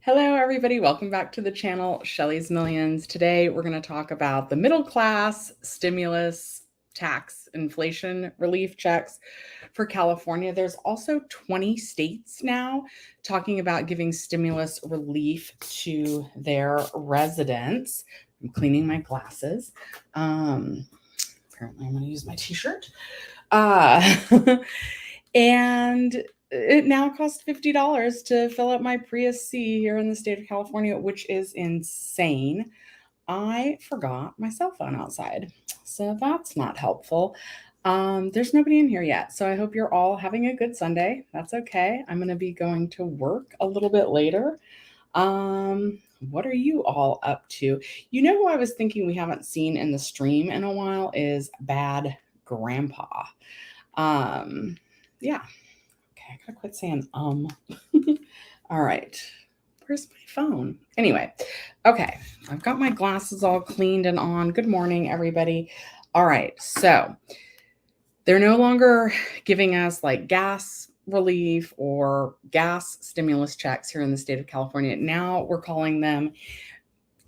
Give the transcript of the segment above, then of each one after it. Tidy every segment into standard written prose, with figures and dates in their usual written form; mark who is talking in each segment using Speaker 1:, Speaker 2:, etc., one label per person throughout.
Speaker 1: Hello, everybody. Welcome back to the channel, Shelly's Millions. Today, we're going to talk about the middle class stimulus tax inflation relief checks for California. There's also 20 states now talking about giving stimulus relief to their residents. I'm cleaning my glasses. Apparently, I'm going to use my t-shirt. And it now costs $50 to fill up my Prius C here in the state of California, which is insane. I forgot my cell phone outside, so that's not helpful. There's nobody in here yet, so I hope you're all having a good Sunday. That's okay. I'm going to be going to work a little bit later. What are you all up to? You know who I was thinking we haven't seen in the stream in a while is Bad Grandpa. Yeah. Okay, I gotta quit saying All right. Where's my phone? Anyway, okay. I've got my glasses all cleaned and on. Good morning, everybody. All right. So they're no longer giving us like gas relief or gas stimulus checks here in the state of California. Now we're calling them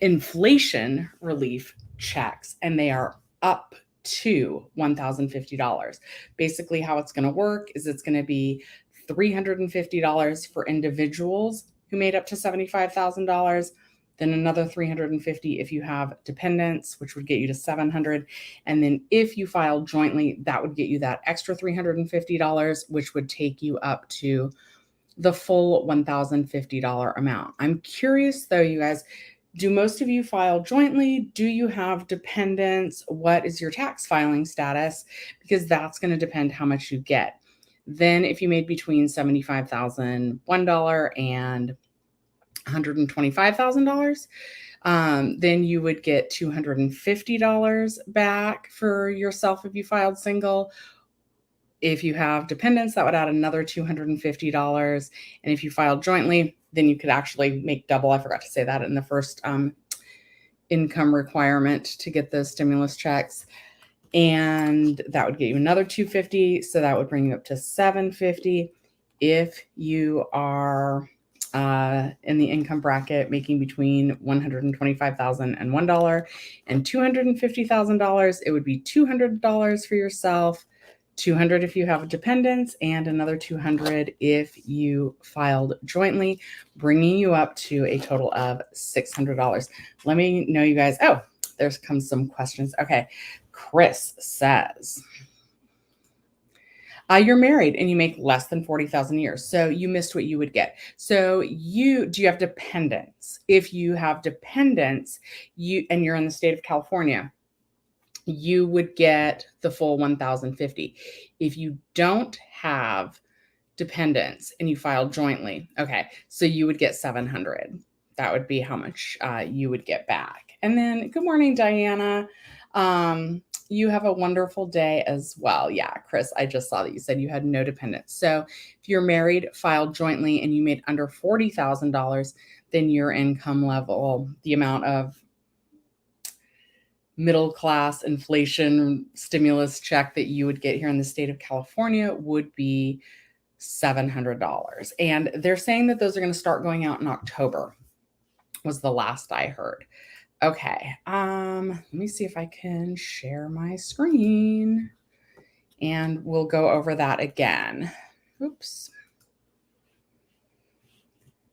Speaker 1: inflation relief checks, and they are up to $1,050. Basically, how it's going to work is it's going to be $350 for individuals who made up to $75,000, then another $350 if you have dependents, which would get you to $700, and then if you filed jointly, that would get you that extra $350, which would take you up to the full $1,050 amount. I'm curious though, you guys, do most of you file jointly? Do you have dependents? What is your tax filing status? Because that's going to depend how much you get. Then if you made between $75,001 and $125,000, then you would get $250 back for yourself if you filed single. If you have dependents, that would add another $250. And if you filed jointly, then you could actually make double. I forgot to say that in the first income requirement to get those stimulus checks. And that would get you another $250. So that would bring you up to $750. If you are in the income bracket making between $125,001 and $250,000, it would be $200 for yourself, $200 if you have dependents, and another $200 if you filed jointly, bringing you up to a total of $600. Let me know, you guys. Oh, there's comes some questions. Okay, Chris says, you're married and you make less than 40,000 a year, so you missed what you would get. So do you have dependents? If you have dependents, and you're in the state of California, you would get the full $1,050. If you don't have dependents and you file jointly, okay, so you would get $700. That would be how much you would get back. And then, good morning, Diana. You have a wonderful day as well. Yeah, Chris, I just saw that you said you had no dependents. So if you're married, filed jointly, and you made under $40,000, then your income level, the amount of middle class inflation stimulus check that you would get here in the state of California would be $700. And they're saying that those are going to start going out in October, was the last I heard. Okay, let me see if I can share my screen and we'll go over that again. Oops.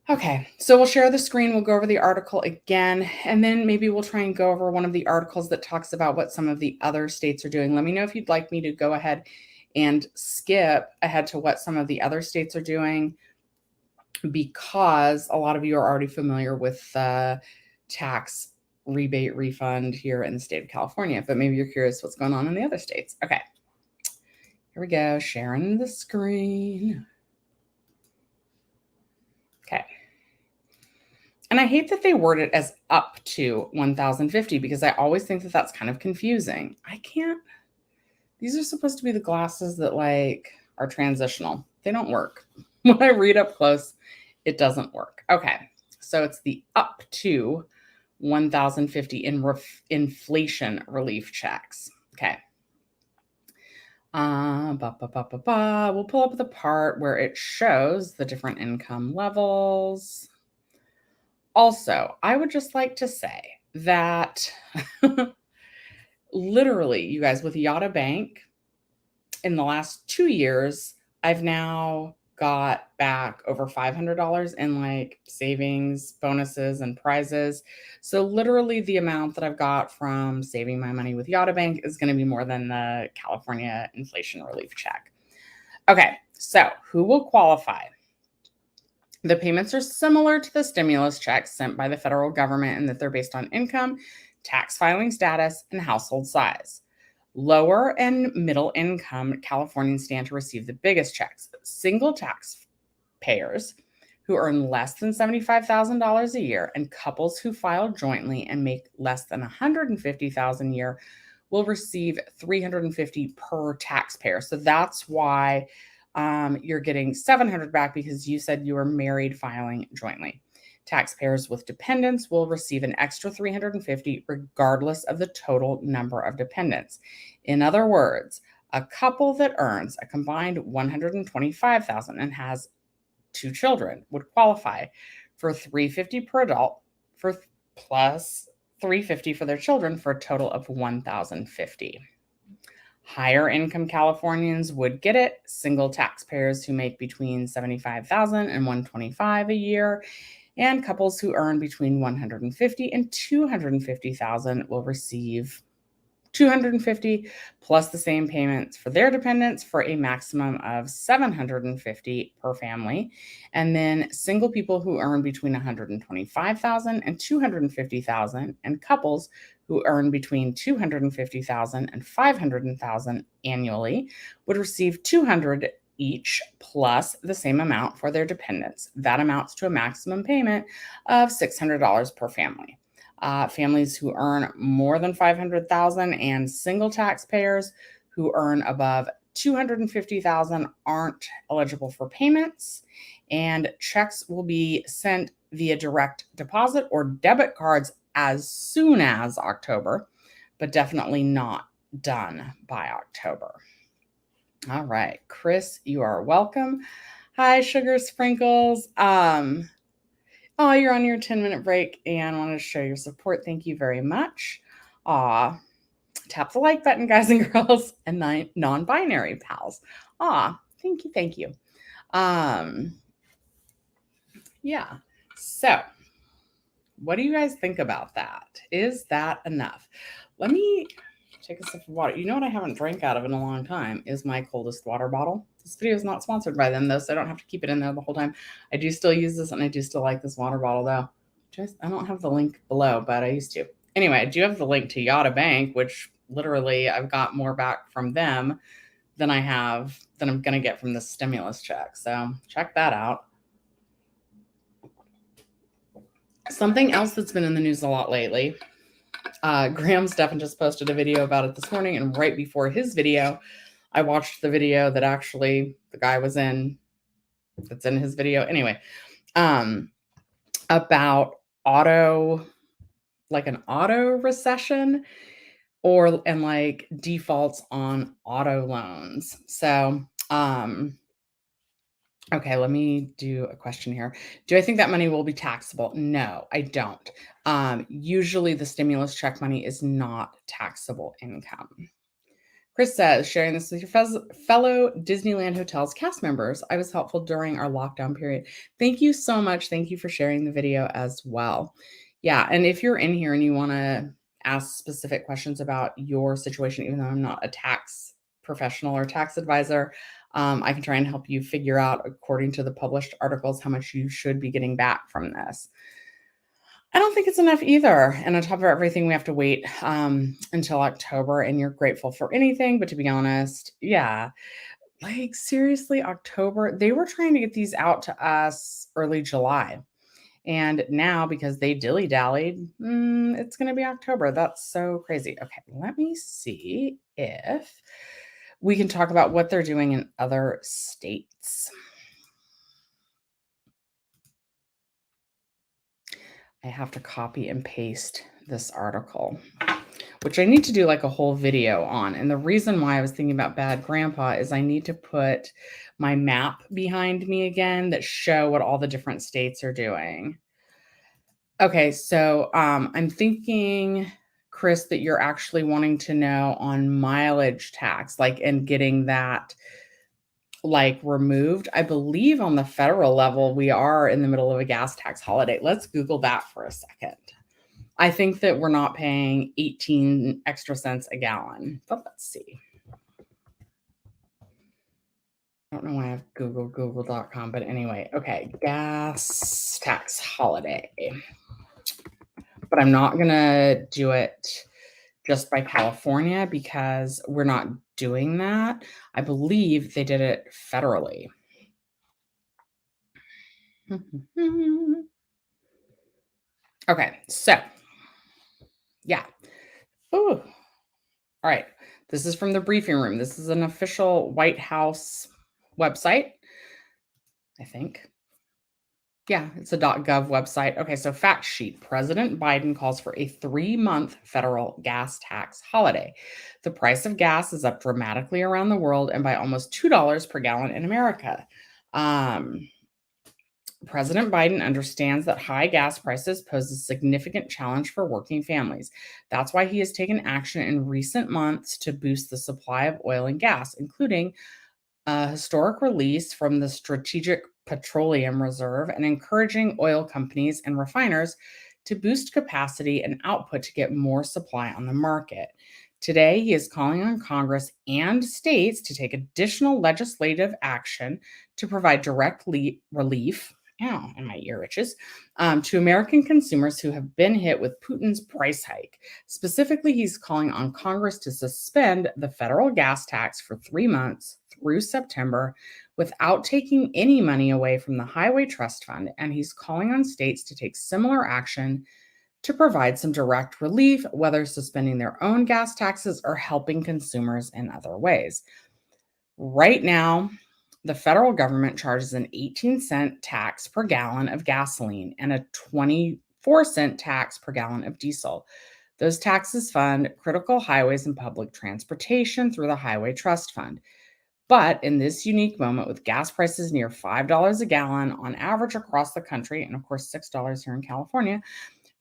Speaker 1: Okay, so we'll share the screen, we'll go over the article again, and then maybe we'll try and go over one of the articles that talks about what some of the other states are doing. Let me know if you'd like me to go ahead and skip ahead to what some of the other states are doing, because a lot of you are already familiar with the tax rebate refund here in the state of California, but maybe you're curious what's going on in the other states. Okay, here we go, sharing the screen. Okay. And I hate that they word it as up to 1,050 because I always think that that's kind of confusing. I can't, these are supposed to be the glasses that like are transitional. They don't work. When I read up close, it doesn't work. Okay, so it's the up to 1,050 in inflation relief checks. Okay. We'll pull up the part where it shows the different income levels. Also, I would just like to say that literally, you guys, with Yada Bank, in the last 2 years, I've now got back over $500 in like savings, bonuses, and prizes. So literally the amount that I've got from saving my money with Yada Bank is going to be more than the California inflation relief check. Okay, so who will qualify? The payments are similar to the stimulus checks sent by the federal government in that they're based on income, tax filing status, and household size. Lower and middle income Californians stand to receive the biggest checks. Single taxpayers who earn less than $75,000 a year and couples who file jointly and make less than $150,000 a year will receive $350 per taxpayer. So that's why you're getting $700 back, because you said you were married filing jointly. Taxpayers with dependents will receive an extra $350 regardless of the total number of dependents. In other words, a couple that earns a combined $125,000 and has 2 children would qualify for $350 per adult for plus $350 for their children for a total of $1,050. Higher income Californians would get it. Single taxpayers who make between $75,000 and $125,000 a year, and couples who earn between $150,000 and $250,000 will receive $250 plus the same payments for their dependents for a maximum of $750 per family. And then single people who earn between $125,000 and $250,000, and couples who earn between $250,000 and $500,000 annually would receive $200 each plus the same amount for their dependents. That amounts to a maximum payment of $600 per family. Families who earn more than $500,000 and single taxpayers who earn above $250,000 aren't eligible for payments, and checks will be sent via direct deposit or debit cards as soon as October, but definitely not done by October. All right, Chris, you are welcome. Hi, Sugar Sprinkles. Oh, you're on your 10-minute break and wanted to show your support. Thank you very much. Tap the like button, guys and girls, and my non-binary pals. Thank you, thank you. Yeah. So, what do you guys think about that? Is that enough? Let me take a sip of water. You know what I haven't drank out of in a long time is my coldest water bottle. This video is not sponsored by them, though, so I don't have to keep it in there the whole time. I do still use this, and I do still like this water bottle, though. I don't have the link below, but I used to. Anyway, I do have the link to Yada Bank, which literally I've got more back from them than I'm going to get from the stimulus check. So check that out. Something else that's been in the news a lot lately, Graham Stephan just posted a video about it this morning, and right before his video, I watched the video that actually the guy was in, that's in his video. Anyway, about an auto recession and like defaults on auto loans. So, okay, let me do a question here. Do I think that money will be taxable? No, I don't. Usually the stimulus check money is not taxable income. Chris says, sharing this with your fellow Disneyland Hotels cast members. I was helpful during our lockdown period. Thank you so much. Thank you for sharing the video as well. Yeah, and if you're in here and you want to ask specific questions about your situation, even though I'm not a tax professional or tax advisor, I can try and help you figure out, according to the published articles, how much you should be getting back from this. I don't think it's enough either. And on top of everything, we have to wait until October, and you're grateful for anything. But to be honest, yeah, like seriously, October, they were trying to get these out to us early July. And now, because they dilly-dallied, it's going to be October. That's so crazy. Okay, let me see if we can talk about what they're doing in other states. I have to copy and paste this article, which I need to do like a whole video on. And the reason why I was thinking about Bad Grandpa is I need to put my map behind me again that show what all the different states are doing. Okay, so I'm thinking, Chris, that you're actually wanting to know on mileage tax, like, and getting that like removed. I believe on the federal level, we are in the middle of a gas tax holiday. Let's Google that for a second. I think that we're not paying 18 extra cents a gallon, but let's see. I don't know why I have google.com, but anyway, okay, gas tax holiday. But I'm not going to do it just by California because we're not doing that. I believe they did it federally. Okay, so yeah. Ooh. All right. This is from the briefing room. This is an official White House website, I think. Yeah, it's a .gov website. Okay, so fact sheet. President Biden calls for a 3-month federal gas tax holiday. The price of gas is up dramatically around the world and by almost $2 per gallon in America. President Biden understands that high gas prices pose a significant challenge for working families. That's why he has taken action in recent months to boost the supply of oil and gas, including a historic release from the Strategic Petroleum Reserve and encouraging oil companies and refiners to boost capacity and output to get more supply on the market. Today, he is calling on Congress and states to take additional legislative action to provide direct relief. Ow, and my ear itches, to American consumers who have been hit with Putin's price hike. Specifically, he's calling on Congress to suspend the federal gas tax for 3 months through September without taking any money away from the Highway Trust Fund. And he's calling on states to take similar action to provide some direct relief, whether suspending their own gas taxes or helping consumers in other ways. Right now, the federal government charges an 18-cent tax per gallon of gasoline and a 24-cent tax per gallon of diesel. Those taxes fund critical highways and public transportation through the Highway Trust Fund. But in this unique moment, with gas prices near $5 a gallon on average across the country, and of course $6 here in California,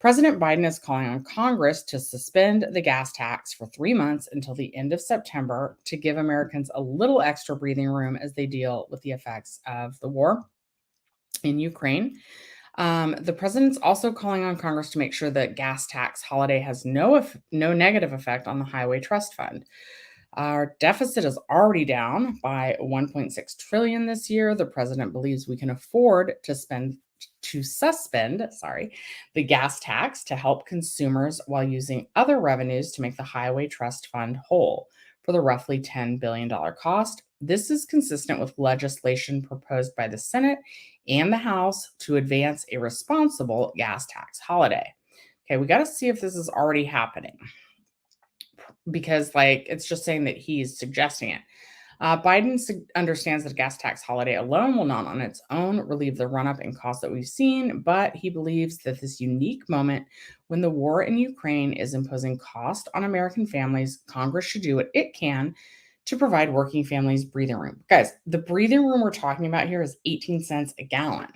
Speaker 1: President Biden is calling on Congress to suspend the gas tax for 3 months until the end of September to give Americans a little extra breathing room as they deal with the effects of the war in Ukraine. The president's also calling on Congress to make sure that gas tax holiday has no negative effect on the Highway Trust Fund. Our deficit is already down by 1.6 trillion this year. The president believes we can afford to suspend the gas tax to help consumers while using other revenues to make the Highway Trust Fund whole for the roughly $10 billion cost. This is consistent with legislation proposed by the Senate and the House to advance a responsible gas tax holiday. Okay, we got to see if this is already happening because, like, it's just saying that he's suggesting it. Biden understands that a gas tax holiday alone will not on its own relieve the run-up in costs that we've seen, but he believes that this unique moment when the war in Ukraine is imposing cost on American families, Congress should do what it can to provide working families breathing room. Guys, the breathing room we're talking about here is 18 cents a gallon.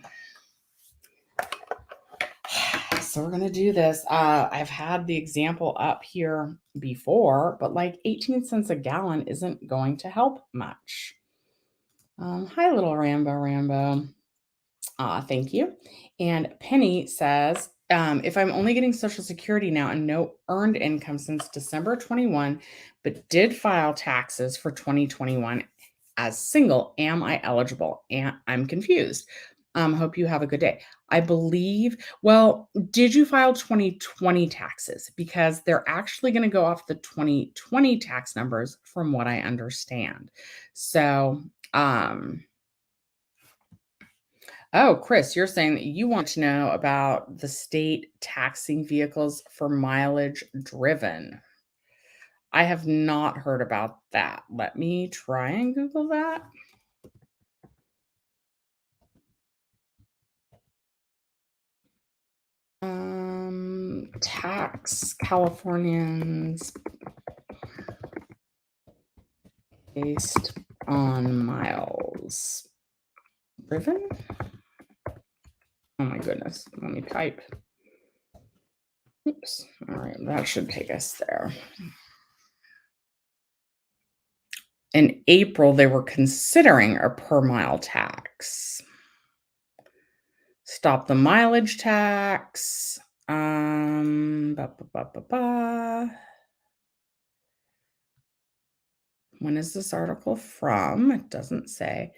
Speaker 1: So we're going to do this. I've had the example up here before, but like 18 cents a gallon isn't going to help much. Hi, little Rambo. Thank you. And Penny says, if I'm only getting Social Security now and no earned income since December 21, but did file taxes for 2021 as single, am I eligible? And I'm confused. Hope you have a good day. I believe, well, did you file 2020 taxes? Because they're actually going to go off the 2020 tax numbers from what I understand. So, oh, Chris, you're saying that you want to know about the state taxing vehicles for mileage driven. I have not heard about that. Let me try and Google that. Tax Californians based on miles driven. Oh my goodness. Let me type. Oops. All right, that should take us there. In April, they were considering a per mile tax. Stop the mileage tax. Ba, ba, ba, ba, ba. When is this article from? It doesn't say.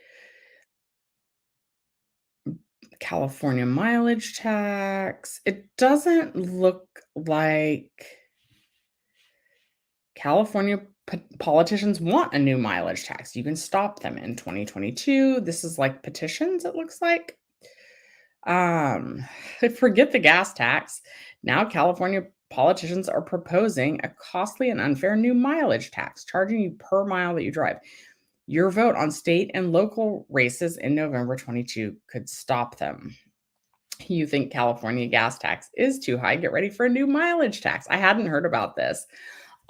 Speaker 1: California mileage tax. It doesn't look like California politicians want a new mileage tax. You can stop them in 2022. This is like petitions, it looks like. Um, Forget the gas tax. Now California politicians are proposing a costly and unfair new mileage tax, charging you per mile that you drive. Your vote on state and local races in November 22 could stop them. You think California gas tax is too high? Get ready for a new mileage tax. I hadn't heard about this.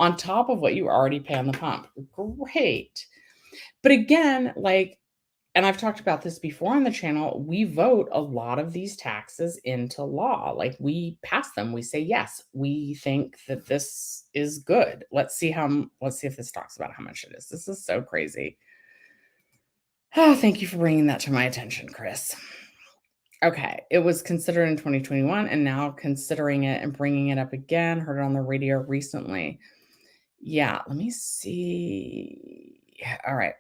Speaker 1: On top of what you already pay on the pump. Great. But again, like, and I've talked about this before on the channel, we vote a lot of these taxes into law. Like we pass them. We say, yes, we think that this is good. Let's see if this talks about how much it is. This is so crazy. Oh, thank you for bringing that to my attention, Chris. Okay, it was considered in 2021 and now considering it and bringing it up again. Heard it on the radio recently. Yeah, let me see. All right.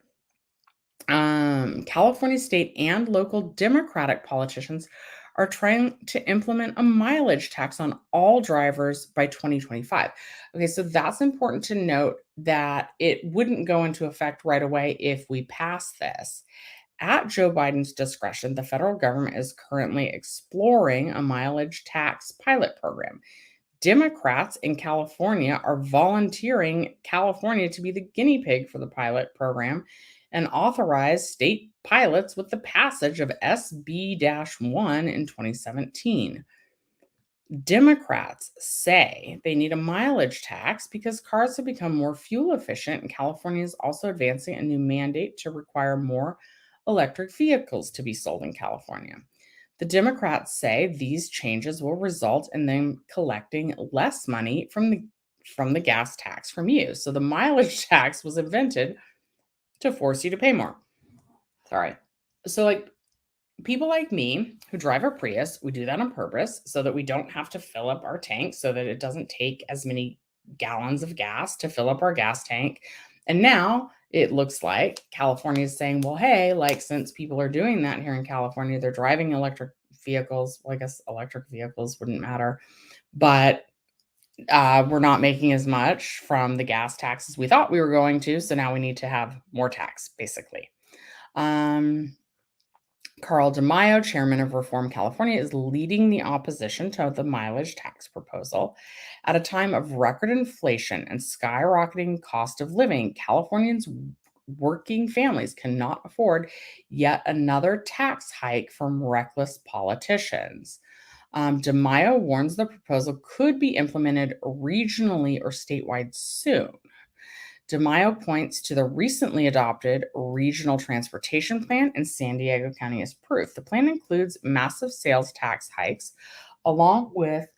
Speaker 1: California state and local Democratic politicians are trying to implement a mileage tax on all drivers by 2025. Okay, so that's important to note that it wouldn't go into effect right away if we pass this. At Joe Biden's discretion, the federal government is currently exploring a mileage tax pilot program. Democrats in California are volunteering California to be the guinea pig for the pilot program and authorize state pilots with the passage of SB 1 in 2017. Democrats say they need a mileage tax because cars have become more fuel efficient, and California is also advancing a new mandate to require more electric vehicles to be sold in California. The Democrats say these changes will result in them collecting less money from the gas tax from you. So the mileage tax was invented to force you to pay more. Sorry. So like people like me who drive a Prius, we do that on purpose so that we don't have to fill up our tank, so that it doesn't take as many gallons of gas to fill up our gas tank. And now it looks like California is saying, well, hey, like since people are doing that here in California, they're driving electric vehicles. Well, I guess electric vehicles wouldn't matter, but we're not making as much from the gas tax as we thought we were going to. So now we need to have more tax, basically. Carl DeMaio, chairman of Reform California, is leading the opposition to the mileage tax proposal. At a time of record inflation and skyrocketing cost of living, Californians' working families cannot afford yet another tax hike from reckless politicians. DeMaio warns the proposal could be implemented regionally or statewide soon. DeMaio points to the recently adopted Regional Transportation Plan in San Diego County as proof. The plan includes massive sales tax hikes along with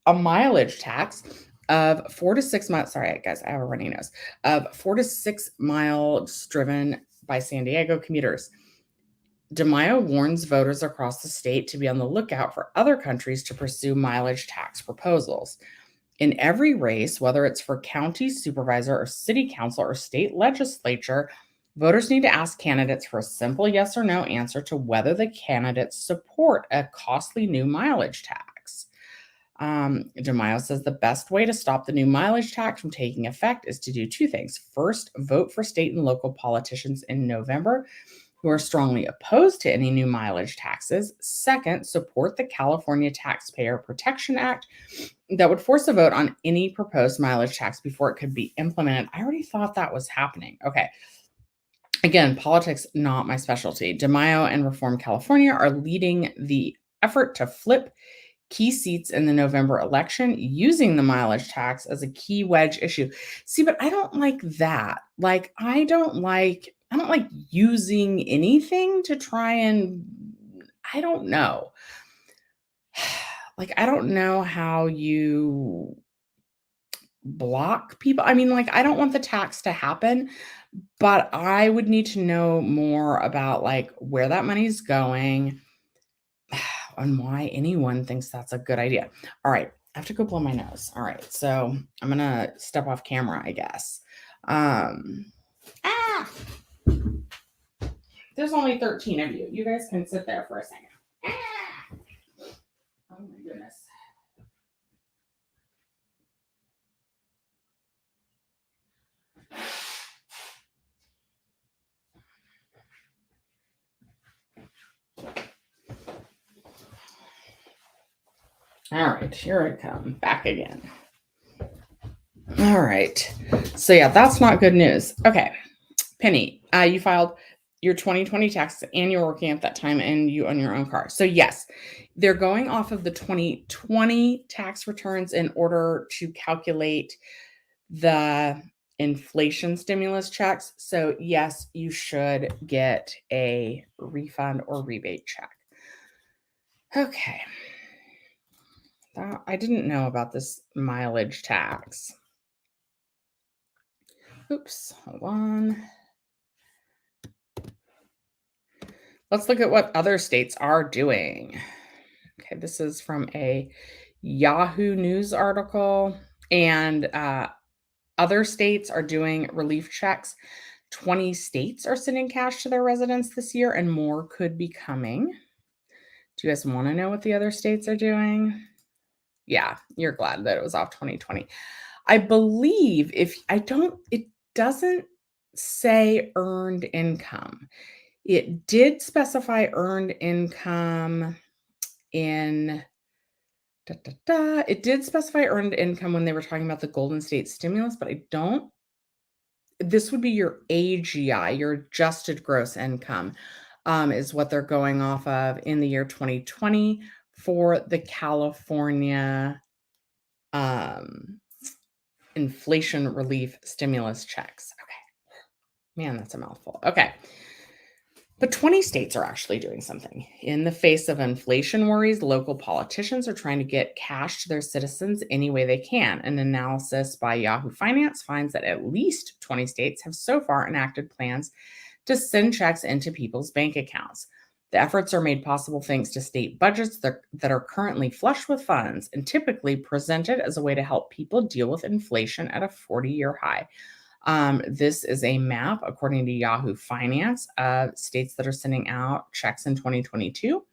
Speaker 1: a mileage tax of 4 to 6 miles. Sorry, guys, I have a runny nose. Of 4 to 6 miles driven by San Diego commuters. DeMaio warns voters across the state to be on the lookout for other countries to pursue mileage tax proposals. In every race, whether it's for county supervisor or city council or state legislature, voters need to ask candidates for a simple yes or no answer to whether the candidates support a costly new mileage tax. DeMaio says the best way to stop the new mileage tax from taking effect is to do two things. First, vote for state and local politicians in November who are strongly opposed to any new mileage taxes. Second, support the California Taxpayer Protection Act that would force a vote on any proposed mileage tax before it could be implemented. I already thought that was happening. Okay. Again, politics, not my specialty. DeMaio and Reform California are leading the effort to flip key seats in the November election using the mileage tax as a key wedge issue. See, but I don't like that. Like, I don't like using anything to try and, I don't know. like, I don't know how you block people. I mean, like, I don't want the tax to happen, but I would need to know more about, like, where that money's going and why anyone thinks that's a good idea. All right, I have to go blow my nose. All right, so I'm gonna step off camera, I guess. Ah, there's only 13 of you. You guys can sit there for a second. Ah, oh my goodness. All right, here I come back again. All right. So yeah, that's not good news. Okay. Penny, you filed your 2020 taxes and you're working at that time and you own your own car. So yes, they're going off of the 2020 tax returns in order to calculate the inflation stimulus checks. So yes, you should get a refund or rebate check. Okay. I didn't know about this mileage tax. Oops, hold on. Let's look at what other states are doing. Okay, this is from a Yahoo News article, and other states are doing relief checks. 20 states are sending cash to their residents this year, and more could be coming. Do you guys want to know what the other states are doing? Yeah, you're glad that it was off 2020. I believe it doesn't say earned income. It did specify earned income in it did specify earned income when they were talking about the Golden State stimulus, but I don't. This would be your AGI, your adjusted gross income, is what they're going off of in the year 2020 for the California inflation relief stimulus checks. Okay. Man, that's a mouthful. Okay. But 20 states are actually doing something. In the face of inflation worries, local politicians are trying to get cash to their citizens any way they can. An analysis by Yahoo Finance finds that at least 20 states have so far enacted plans to send checks into people's bank accounts. The efforts are made possible thanks to state budgets that are currently flush with funds and typically presented as a way to help people deal with inflation at a 40-year high. This is a map, according to Yahoo Finance, of states that are sending out checks in 2022.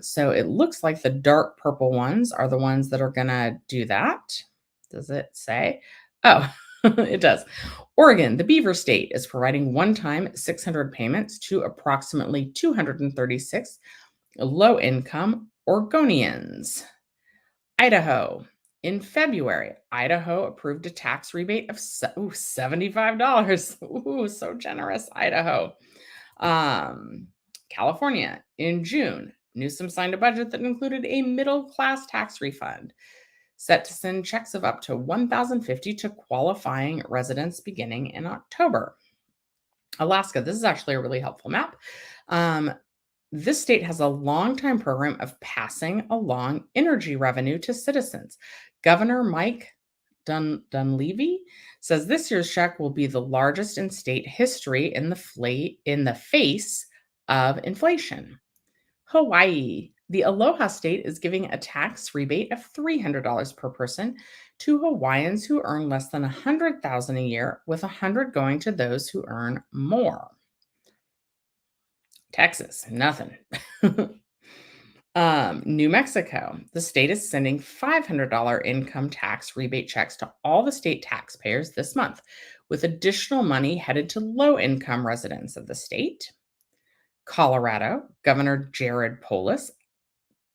Speaker 1: So it looks like the dark purple ones are the ones that are going to do that. Does it say? Oh, it does. Oregon, the Beaver State, is providing one-time 600 payments to approximately 236 low-income Oregonians. Idaho. In February, Idaho approved a tax rebate of $75. Ooh, so generous, Idaho. California. In June, Newsom signed a budget that included a middle-class tax refund, set to send checks of up to $1,050 to qualifying residents beginning in October. Alaska. This is actually a really helpful map. This state has a long-time program of passing along energy revenue to citizens. Governor Mike Dunleavy says this year's check will be the largest in state history in the face of inflation. Hawaii. The Aloha State is giving a tax rebate of $300 per person to Hawaiians who earn less than $100,000 a year, with $100 going to those who earn more. Texas, nothing. New Mexico, the state is sending $500 income tax rebate checks to all the state taxpayers this month, with additional money headed to low-income residents of the state. Colorado, Governor Jared Polis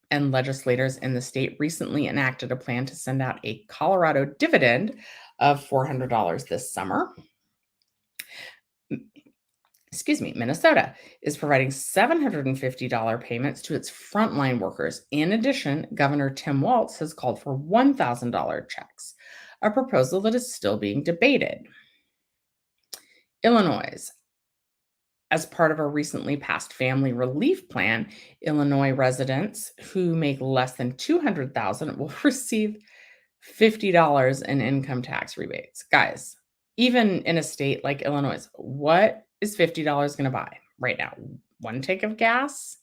Speaker 1: and legislators in the state recently enacted a plan to send out a Colorado dividend of $400 this summer. Minnesota is providing $750 payments to its frontline workers. In addition, Governor Tim Walz has called for $1,000 checks, a proposal that is still being debated. Illinois. As part of a recently passed family relief plan, Illinois residents who make less than 200,000 will receive $50 in income tax rebates. Guys, even in a state like Illinois, what is $50 going to buy right now? One tank of gas?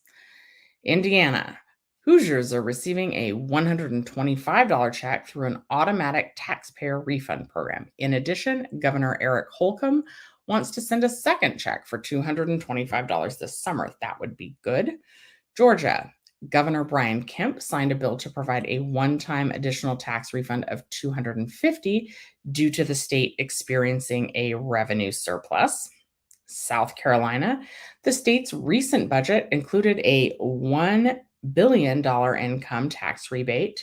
Speaker 1: Indiana. Hoosiers are receiving a $125 check through an automatic taxpayer refund program. In addition, Governor Eric Holcomb wants to send a second check for $225 this summer. That would be good. Georgia. Governor Brian Kemp signed a bill to provide a one-time additional tax refund of $250 due to the state experiencing a revenue surplus. South Carolina, the state's recent budget included a $1 billion income tax rebate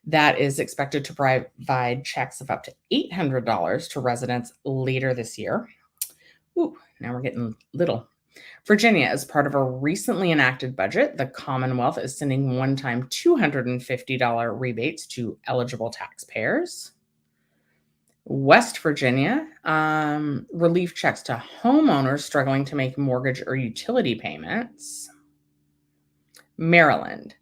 Speaker 1: that is expected to provide checks of up to $800 to residents later this year. Ooh, now we're getting little. Virginia, as part of a recently enacted budget, the Commonwealth is sending one-time $250 rebates to eligible taxpayers. West Virginia, relief checks to homeowners struggling to make mortgage or utility payments. Maryland,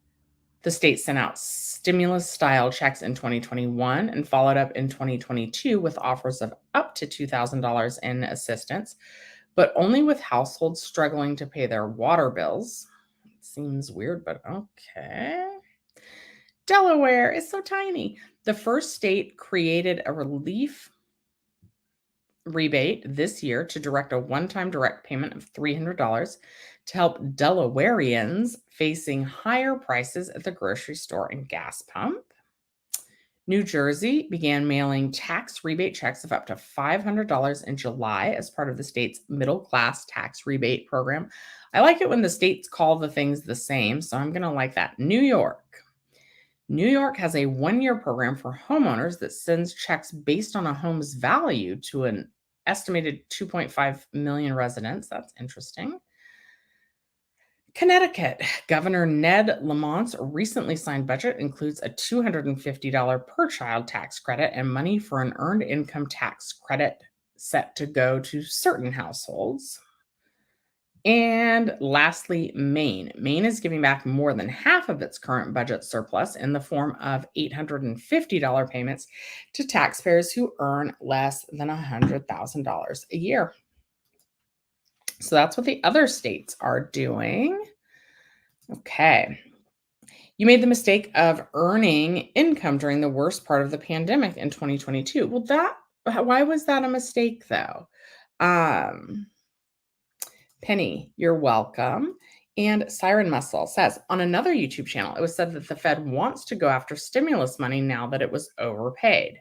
Speaker 1: the state sent out stimulus-style checks in 2021 and followed up in 2022 with offers of up to $2,000 in assistance, but only with households struggling to pay their water bills. It seems weird, but okay. Delaware is so tiny. The first state created a relief rebate this year to direct a one-time direct payment of $300 to help Delawareans facing higher prices at the grocery store and gas pump. New Jersey began mailing tax rebate checks of up to $500 in July as part of the state's middle class tax rebate program. I like it when the states call the things the same, so I'm going to like that. New York. New York has a one-year program for homeowners that sends checks based on a home's value to an estimated 2.5 million residents. That's interesting. Connecticut. Governor Ned Lamont's recently signed budget includes a $250 per child tax credit and money for an earned income tax credit set to go to certain households. And lastly, Maine. Maine is giving back more than half of its current budget surplus in the form of $850 payments to taxpayers who earn less than $100,000 a year. So that's what the other states are doing. Okay. You made the mistake of earning income during the worst part of the pandemic in 2022. Well, why was that a mistake though? Penny, you're welcome. And Siren Muscle says, on another YouTube channel, it was said that the Fed wants to go after stimulus money now that it was overpaid.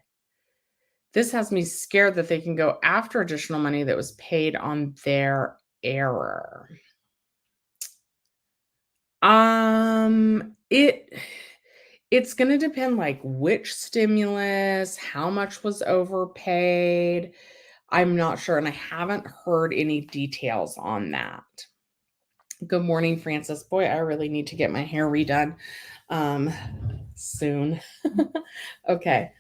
Speaker 1: This has me scared that they can go after additional money that was paid on their error. It's going to depend like which stimulus, how much was overpaid. I'm not sure, and I haven't heard any details on that. Good morning, Francis. Boy, I really need to get my hair redone soon. Okay.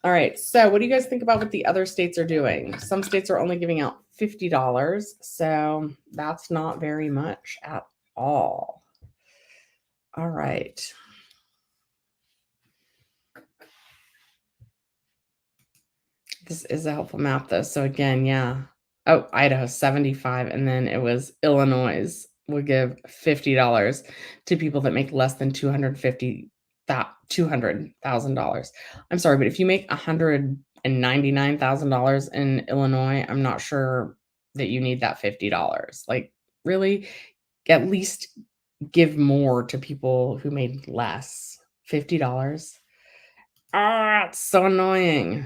Speaker 1: All right. So what do you guys think about what the other states are doing? Some states are only giving out $50, so that's not very much at all. All right. This is a helpful map, though. So again, yeah. Oh, Idaho, 75. And then it was Illinois would give $50 to people that make less than $200,000. I'm sorry, but if you make $199,000 in Illinois, I'm not sure that you need that $50. Like, really, at least give more to people who made less. $50. It's so annoying.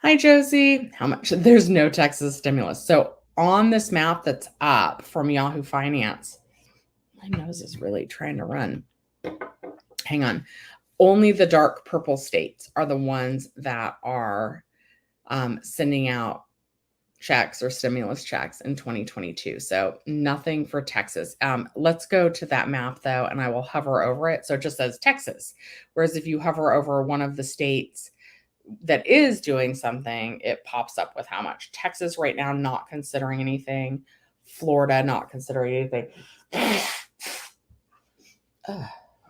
Speaker 1: Hi, Josie. How much? There's no Texas stimulus. So on this map that's up from Yahoo Finance, my nose is really trying to run. Hang on. Only the dark purple states are the ones that are sending out checks or stimulus checks in 2022. So nothing for Texas. Let's go to that map, though, and I will hover over it. So it just says Texas. Whereas if you hover over one of the states that is doing something, it pops up with how much. Texas right now not considering anything. Florida not considering anything.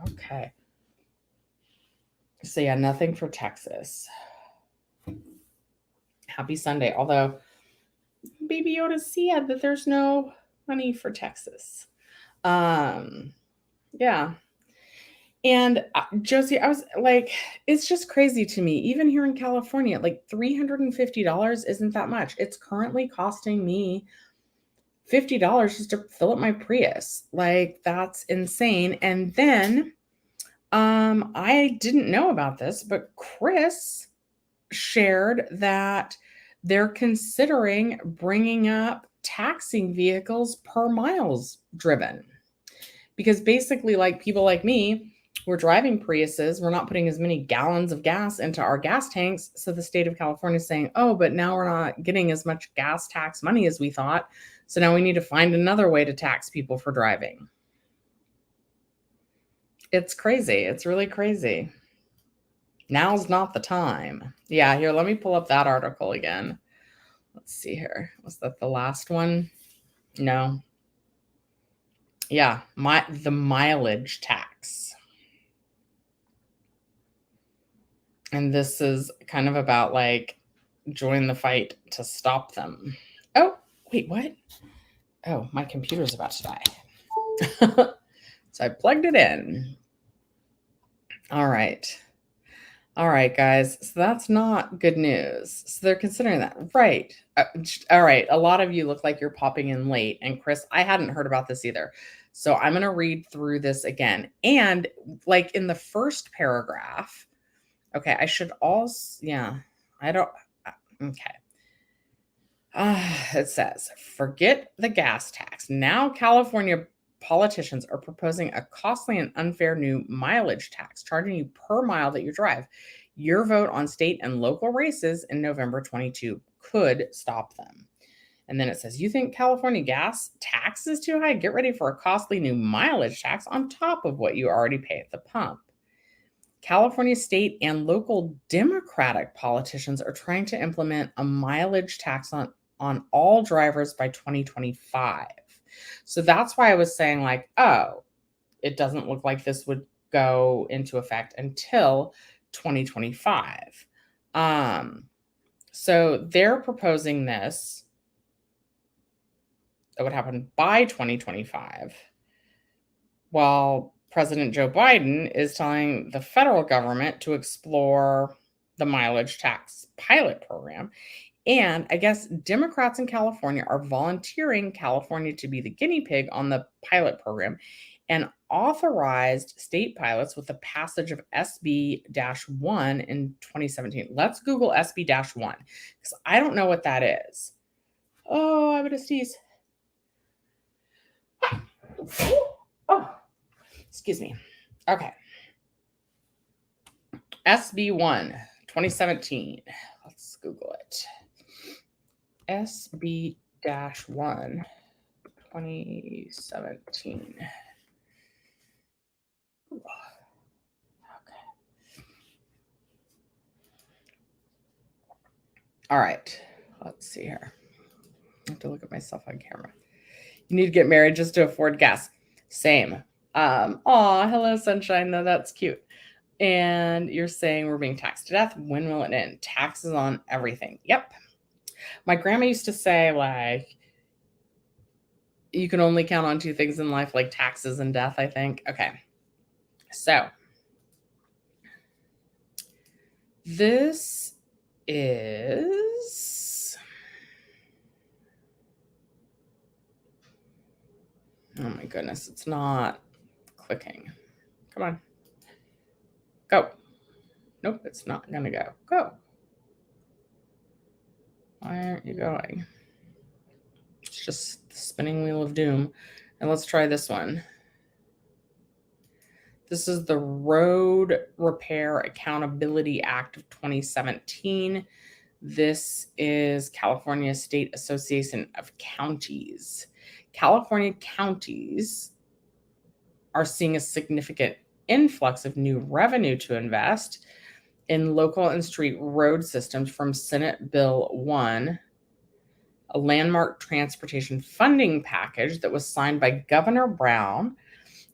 Speaker 1: Okay. So yeah, nothing for Texas. Happy Sunday. Although Baby Yoda said that there's no money for Texas. Yeah. And Josie, I was like, it's just crazy to me. Even here in California, like $350 isn't that much. It's currently costing me $50 just to fill up my Prius. Like, that's insane. And then I didn't know about this, but Chris shared that they're considering bringing up taxing vehicles per miles driven. Because basically, like people like me, we're driving Priuses, we're not putting as many gallons of gas into our gas tanks. So the state of California is saying, oh, but now we're not getting as much gas tax money as we thought. So now we need to find another way to tax people for driving. It's crazy. It's really crazy. Now's not the time. Yeah, here, let me pull up that article again. Let's see here. Was that the last one? No. Yeah, the mileage tax. And this is kind of about like join the fight to stop them. Oh, wait, what? Oh, my computer's about to die. So I plugged it in. All right. All right, guys. So that's not good news. So they're considering that. Right. All right. A lot of you look like you're popping in late. And Chris, I hadn't heard about this either. So I'm going to read through this again. And like in the first paragraph, okay, I should also, yeah, I don't, okay. It says, forget the gas tax. Now California politicians are proposing a costly and unfair new mileage tax, charging you per mile that you drive. Your vote on state and local races in November 22 could stop them. And then it says, you think California gas tax is too high? Get ready for a costly new mileage tax on top of what you already pay at the pump. California state and local Democratic politicians are trying to implement a mileage tax on all drivers by 2025. So that's why I was saying like, oh, it doesn't look like this would go into effect until 2025. So they're proposing this that would happen by 2025, while President Joe Biden is telling the federal government to explore the mileage tax pilot program. And I guess Democrats in California are volunteering California to be the guinea pig on the pilot program and authorized state pilots with the passage of SB-1 in 2017. Let's Google SB-1 because I don't know what that is. Oh, I'm going to sneeze. Oh, excuse me. Okay. SB-1, 2017. Let's Google it. SB-1, 2017. Okay. All right. Let's see here. I have to look at myself on camera. You need to get married just to afford gas. Same. Aw, hello, sunshine. No, that's cute. And you're saying we're being taxed to death. When will it end? Taxes on everything. Yep. My grandma used to say, like, you can only count on two things in life, like taxes and death, I think. Okay. So this is, oh my goodness, it's not clicking. Come on. Go. Nope, it's not going to go. Go. Why aren't you going? It's just the spinning wheel of doom. And let's try this one. This is the Road Repair Accountability Act of 2017. This is California State Association of Counties. California counties are seeing a significant influx of new revenue to invest in local and street road systems from Senate Bill 1, a landmark transportation funding package that was signed by Governor Brown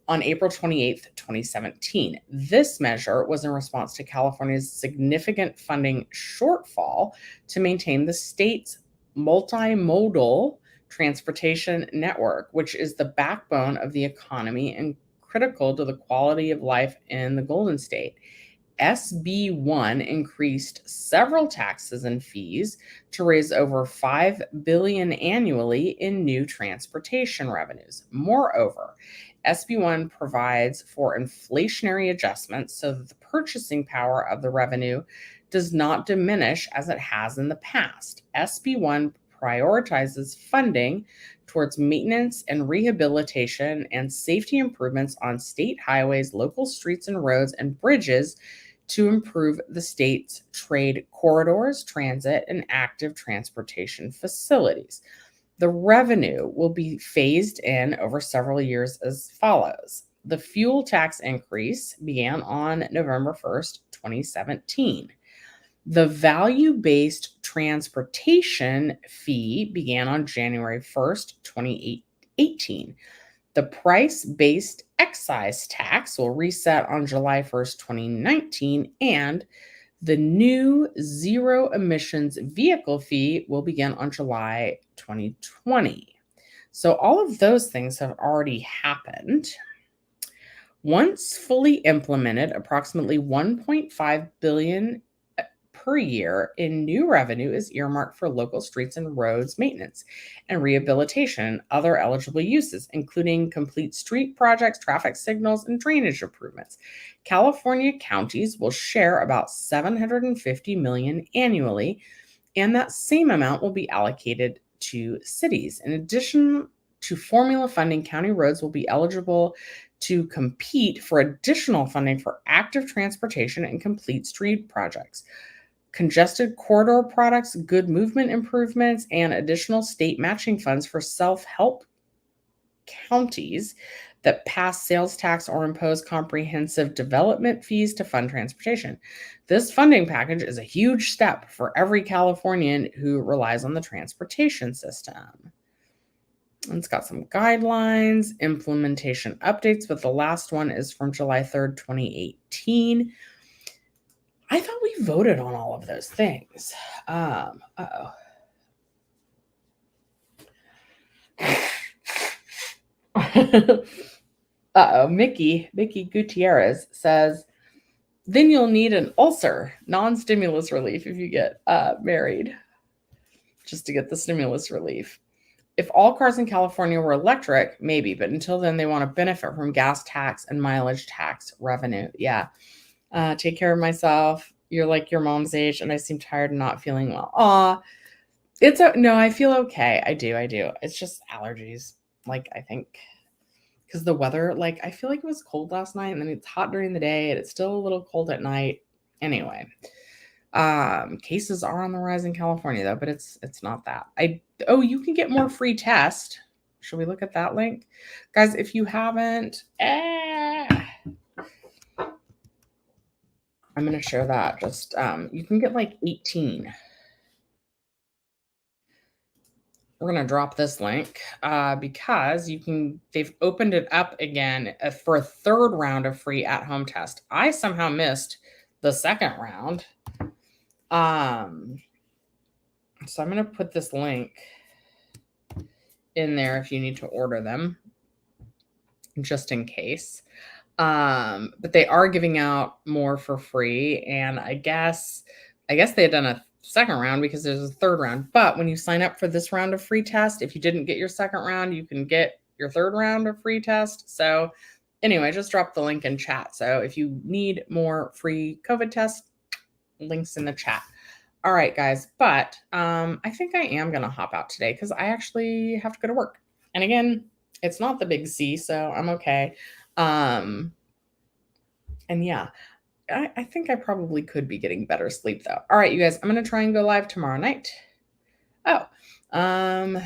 Speaker 1: on April 28th, 2017. This measure was in response to California's significant funding shortfall to maintain the state's multimodal transportation network, which is the backbone of the economy and critical to the quality of life in the Golden State. SB 1 increased several taxes and fees to raise over $5 billion annually in new transportation revenues. Moreover, SB 1 provides for inflationary adjustments so that the purchasing power of the revenue does not diminish as it has in the past. SB 1 prioritizes funding towards maintenance and rehabilitation and safety improvements on state highways, local streets and roads, and bridges to improve the state's trade corridors, transit, and active transportation facilities. The revenue will be phased in over several years as follows. The fuel tax increase began on November 1st, 2017. The value-based transportation fee began on January 1st, 2018. The price-based excise tax will reset on July 1st, 2019, and the new zero emissions vehicle fee will begin on July 2020. So all of those things have already happened. Once fully implemented, approximately $1.5 billion per year in new revenue is earmarked for local streets and roads maintenance and rehabilitation and other eligible uses, including complete street projects, traffic signals, and drainage improvements. California counties will share about $750 million annually, and that same amount will be allocated to cities. In addition to formula funding, county roads will be eligible to compete for additional funding for active transportation and complete street projects, congested corridor products, good movement improvements, and additional state matching funds for self-help counties that pass sales tax or impose comprehensive development fees to fund transportation. This funding package is a huge step for every Californian who relies on the transportation system. And it's got some guidelines, implementation updates, but the last one is from July 3rd, 2018. I thought we voted on all of those things. Uh-oh. Uh-oh. Mickey Gutierrez says, then you'll need an ulcer, non-stimulus relief if you get married, just to get the stimulus relief. If all cars in California were electric, maybe, but until then, they want to benefit from gas tax and mileage tax revenue. Yeah. Take care of myself. You're like your mom's age, and I seem tired and not feeling well. Aw, no, I feel okay. I do. It's just allergies. Like, I think because the weather, like, I feel like it was cold last night, and then it's hot during the day, and it's still a little cold at night. Anyway, cases are on the rise in California, though, but it's not that. You can get more free tests. Should we look at that link? Guys, if you haven't, I'm going to share that. Just, you can get like 18. We're going to drop this link because they've opened it up again for a third round of free at-home test. I somehow missed the second round. So I'm going to put this link in there if you need to order them, just in case. But they are giving out more for free, and I guess they had done a second round because there's a third round. But when you sign up for this round of free test, if you didn't get your second round, you can get your third round of free test. So anyway, just drop the link in chat. So if you need more free COVID tests, links in the chat. All right, guys. But I think I am going to hop out today because I actually have to go to work. And again, it's not the big C, so I'm okay. And yeah, I think I probably could be getting better sleep though. All right, you guys, I'm going to try and go live tomorrow night. Oh, I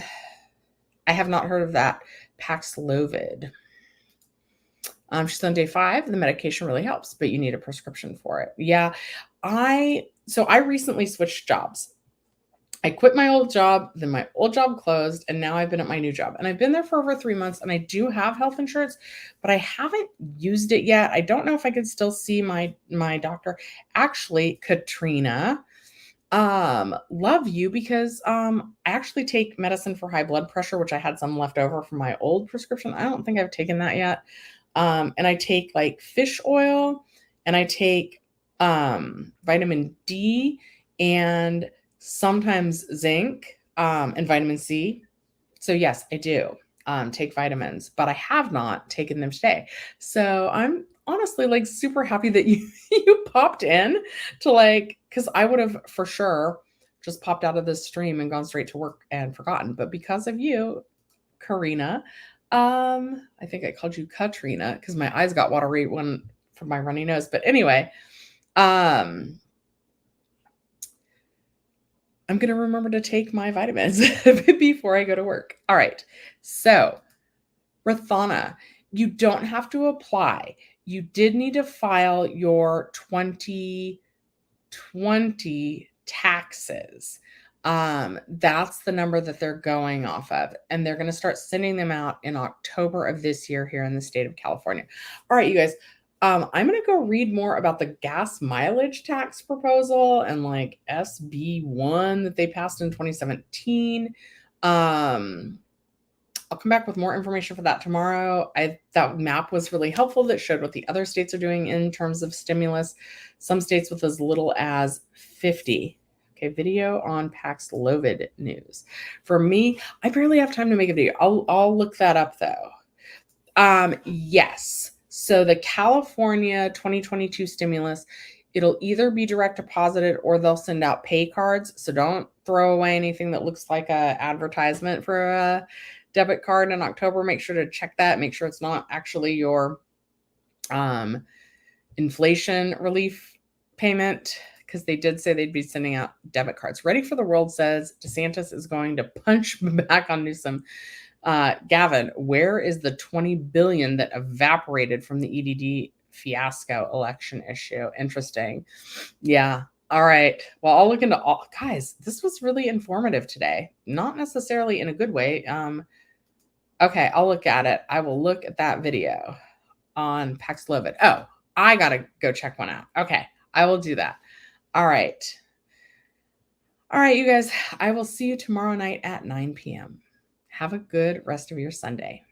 Speaker 1: have not heard of that. Paxlovid. She's on day 5. The medication really helps, but you need a prescription for it. Yeah. I recently switched jobs. I quit my old job, then my old job closed, and now I've been at my new job. And I've been there for over 3 months, and I do have health insurance, but I haven't used it yet. I don't know if I could still see my doctor. Actually, Katrina, love you because I actually take medicine for high blood pressure, which I had some left over from my old prescription. I don't think I've taken that yet. And I take like fish oil, and I take vitamin D, and sometimes zinc, and vitamin C. So yes, I do take vitamins, but I have not taken them today. So I'm honestly like super happy that you you popped in to like, because I would have for sure just popped out of this stream and gone straight to work and forgotten. But because of you, Karina, I think I called you Katrina because my eyes got watery when from my runny nose. But anyway, um, I'm going to remember to take my vitamins before I go to work. All right. So, Rathana, you don't have to apply. You did need to file your 2020 taxes. That's the number that they're going off of. And they're going to start sending them out in October of this year here in the state of California. All right, you guys. I'm going to go read more about the gas mileage tax proposal and like SB1 that they passed in 2017. I'll come back with more information for that tomorrow. That map was really helpful that showed what the other states are doing in terms of stimulus. Some states with as little as 50. Okay, video on Paxlovid news. For me, I barely have time to make a video. I'll look that up though. Yes. So the California 2022 stimulus, it'll either be direct deposited or they'll send out pay cards. So don't throw away anything that looks like a advertisement for a debit card in October. Make sure to check that. Make sure it's not actually your inflation relief payment, because they did say they'd be sending out debit cards. Ready for the World says DeSantis is going to punch back on Newsom. Gavin, where is the $20 billion that evaporated from the EDD fiasco election issue? Interesting. Yeah. All right. Well, I'll look into all. Guys, this was really informative today. Not necessarily in a good way. Okay, I'll look at it. I will look at that video on Paxlovid. Oh, I gotta go check one out. Okay, I will do that. All right. All right, you guys. I will see you tomorrow night at 9 p.m. Have a good rest of your Sunday.